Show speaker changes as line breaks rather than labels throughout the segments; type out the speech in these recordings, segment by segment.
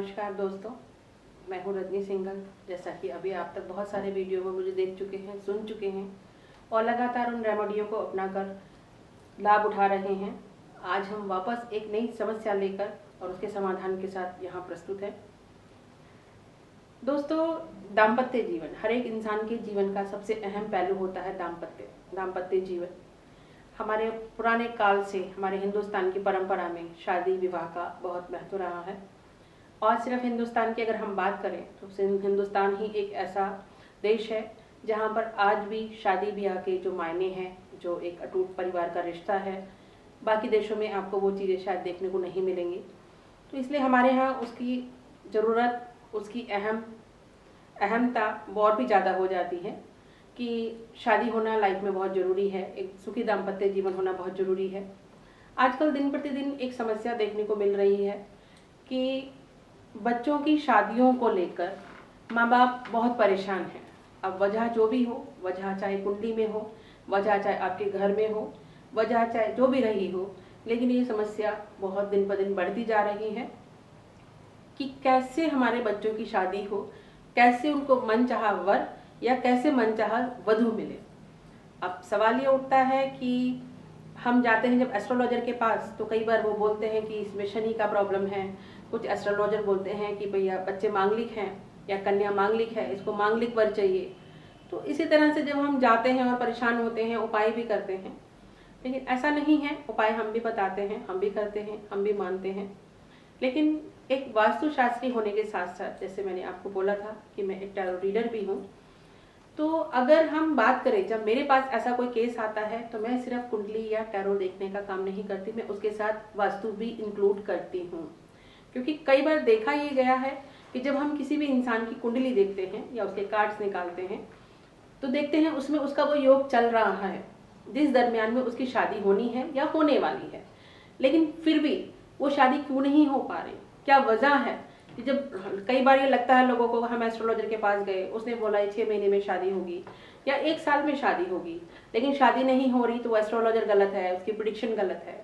नमस्कार दोस्तों, मैं हूँ रजनी सिंघल। जैसा कि अभी आप तक बहुत सारे वीडियो में मुझे देख चुके हैं, सुन चुके हैं और लगातार उन रेमेडियों को अपनाकर लाभ उठा रहे हैं। आज हम वापस एक नई समस्या लेकर और उसके समाधान के साथ यहाँ प्रस्तुत हैं। दोस्तों, दाम्पत्य जीवन हर एक इंसान के जीवन का सबसे अहम पहलू होता है। दाम्पत्य जीवन हमारे पुराने काल से हमारे हिंदुस्तान की परंपरा में शादी विवाह का बहुत महत्व रहा है। और सिर्फ हिंदुस्तान की अगर हम बात करें तो हिंदुस्तान ही एक ऐसा देश है जहाँ पर आज भी शादी ब्याह के जो मायने हैं, जो एक अटूट परिवार का रिश्ता है, बाकी देशों में आपको वो चीज़ें शायद देखने को नहीं मिलेंगी। तो इसलिए हमारे यहाँ उसकी ज़रूरत, उसकी अहमता और भी ज़्यादा हो जाती है कि शादी होना लाइफ में बहुत ज़रूरी है, एक सुखी दाम्पत्य जीवन होना बहुत ज़रूरी है। आजकल दिन प्रतिदिन एक समस्या देखने को मिल रही है कि बच्चों की शादियों को लेकर माँ बाप बहुत परेशान हैं। अब वजह जो भी हो, वजह चाहे कुंडली में हो, वजह चाहे आपके घर में हो, वजह चाहे जो भी रही हो, लेकिन ये समस्या बहुत दिन पर दिन बढ़ती जा रही है कि कैसे हमारे बच्चों की शादी हो, कैसे उनको मनचाहा वर या कैसे मनचाहा वधू मिले। अब सवाल ये उठता है कि हम जाते हैं जब एस्ट्रोलॉजर के पास तो कई बार वो बोलते हैं कि इसमें शनि का प्रॉब्लम है। कुछ एस्ट्रोलॉजर बोलते हैं कि भैया बच्चे मांगलिक हैं या कन्या मांगलिक है, इसको मांगलिक वर चाहिए। तो इसी तरह से जब हम जाते हैं और परेशान होते हैं, उपाय भी करते हैं, लेकिन ऐसा नहीं है। उपाय हम भी बताते हैं, हम भी करते हैं, हम भी मानते हैं, लेकिन एक वास्तुशास्त्री होने के साथ साथ, जैसे मैंने आपको बोला था कि मैं एक टैरो रीडर भी हूँ, तो अगर हम बात करें, जब मेरे पास ऐसा कोई केस आता है तो मैं सिर्फ कुंडली या टैरो देखने का काम नहीं करती, मैं उसके साथ वास्तु भी इंक्लूड करती हूँ। क्योंकि कई बार देखा ये गया है कि जब हम किसी भी इंसान की कुंडली देखते हैं या उसके कार्ड्स निकालते हैं तो देखते हैं उसमें उसका वो योग चल रहा है जिस दरमियान में उसकी शादी होनी है या होने वाली है, लेकिन फिर भी वो शादी क्यों नहीं हो पा रही, क्या वजह है। जब कई बार ये लगता है लोगों को, हम एस्ट्रोलॉजर के पास गए, उसने बोला 6 महीने में शादी होगी या 1 साल में शादी होगी, लेकिन शादी नहीं हो रही, तो वो एस्ट्रोलॉजर गलत है, उसकी प्रिडिक्शन गलत है।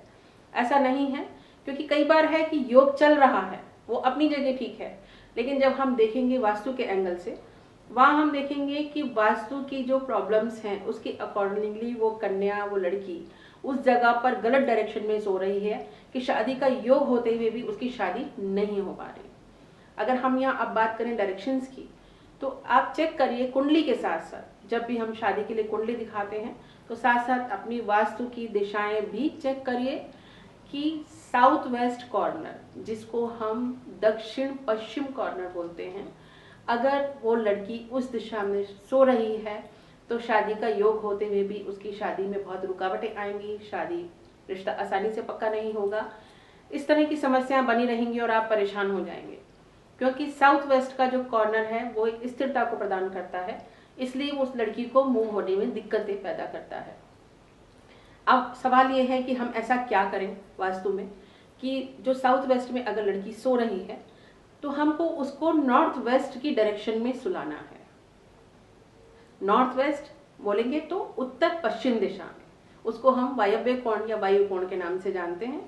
ऐसा नहीं है, क्योंकि कई बार है कि योग चल रहा है, वो अपनी जगह ठीक है, लेकिन जब हम देखेंगे वास्तु के एंगल से, वहाँ हम देखेंगे कि वास्तु की जो प्रॉब्लम्स हैं उसके अकॉर्डिंगली वो कन्या, वो लड़की उस जगह पर गलत डायरेक्शन में सो रही है कि शादी का योग होते हुए भी उसकी शादी नहीं हो पा रही। अगर हम यहाँ अब बात करें डायरेक्शंस की, तो आप चेक करिए कुंडली के साथ साथ, जब भी हम शादी के लिए कुंडली दिखाते हैं तो साथ साथ अपनी वास्तु की दिशाएं भी चेक करिए कि साउथ वेस्ट कॉर्नर, जिसको हम दक्षिण पश्चिम कॉर्नर बोलते हैं, अगर वो लड़की उस दिशा में सो रही है तो शादी का योग होते हुए भी उसकी शादी में बहुत रुकावटें आएंगी, शादी रिश्ता आसानी से पक्का नहीं होगा। इस तरह की समस्याएं बनी रहेंगी और आप परेशान हो जाएंगे, क्योंकि साउथ वेस्ट का जो कॉर्नर है वो एक स्थिरता को प्रदान करता है, इसलिए उस लड़की को मूव होने में दिक्कतें पैदा करता है। अब सवाल ये है कि हम ऐसा क्या करें वास्तु में कि जो साउथ वेस्ट में अगर लड़की सो रही है तो हमको उसको नॉर्थ वेस्ट की डायरेक्शन में सुलाना है। नॉर्थ वेस्ट बोलेंगे तो उत्तर पश्चिम दिशा में, उसको हम वायव्य कोण या वायु कोण के नाम से जानते हैं।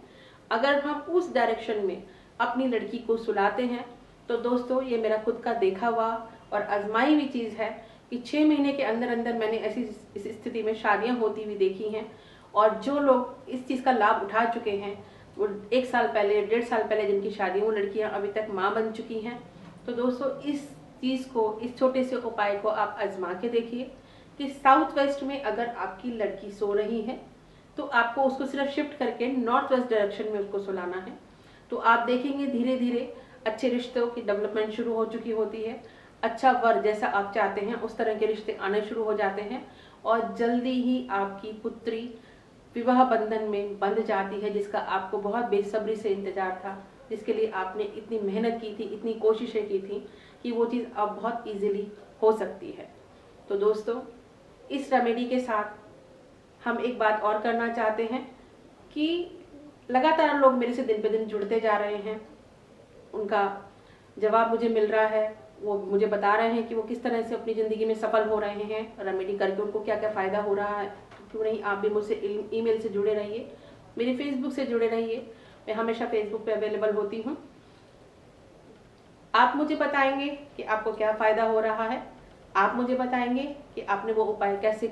अगर हम उस डायरेक्शन में अपनी लड़की को सुलाते हैं तो दोस्तों, ये मेरा खुद का देखा हुआ और आजमाई हुई चीज़ है कि 6 महीने के अंदर अंदर मैंने ऐसी इस स्थिति में शादियां होती हुई देखी हैं। और जो लोग इस चीज़ का लाभ उठा चुके हैं, वो 1 साल पहले, 1.5 साल पहले जिनकी शादी, वो लड़कियां अभी तक माँ बन चुकी हैं। तो दोस्तों, इस चीज़ को, इस छोटे से उपाय को आप आजमा के देखिए कि साउथ वेस्ट में अगर आपकी लड़की सो रही है तो आपको उसको सिर्फ शिफ्ट करके नॉर्थ वेस्ट डायरेक्शन में उसको सुलाना है। तो आप देखेंगे धीरे धीरे अच्छे रिश्तों की डेवलपमेंट शुरू हो चुकी होती है। अच्छा वर जैसा आप चाहते हैं उस तरह के रिश्ते आने शुरू हो जाते हैं और जल्दी ही आपकी पुत्री विवाह बंधन में बंध जाती है, जिसका आपको बहुत बेसब्री से इंतजार था, जिसके लिए आपने इतनी मेहनत की थी, इतनी कोशिशें की थी कि वो चीज़ अब बहुत इजीली हो सकती है। तो दोस्तों, इस रेमेडी के साथ हम एक बात और करना चाहते हैं कि लगातार लोग मेरे से दिन पे दिन जुड़ते जा रहे हैं, उनका जवाब मुझे मिल रहा है, वो मुझे बता रहे हैं कि वो किस तरह से अपनी ज़िंदगी में सफल हो रहे हैं, रेमेडी करके उनको क्या क्या फ़ायदा हो रहा है। क्यों नहीं आप भी मुझसे ईमेल से जुड़े रहिए, मेरे फेसबुक से जुड़े रहिए, मैं हमेशा फेसबुक पे अवेलेबल होती हूँ। आप मुझे बताएंगे कि आपको क्या फायदा हो रहा है, आप मुझे बताएंगे कि आपने वो उपाय कैसे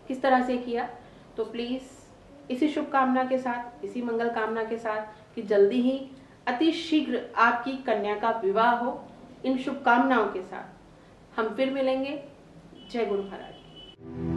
किस तरह से किया। तो प्लीज़ इसी शुभकामना के साथ, इसी मंगल कामना के साथ कि जल्दी ही अति शीघ्र आपकी कन्या का विवाह हो, इन शुभकामनाओं के साथ हम फिर मिलेंगे। जय गुरु महाराज।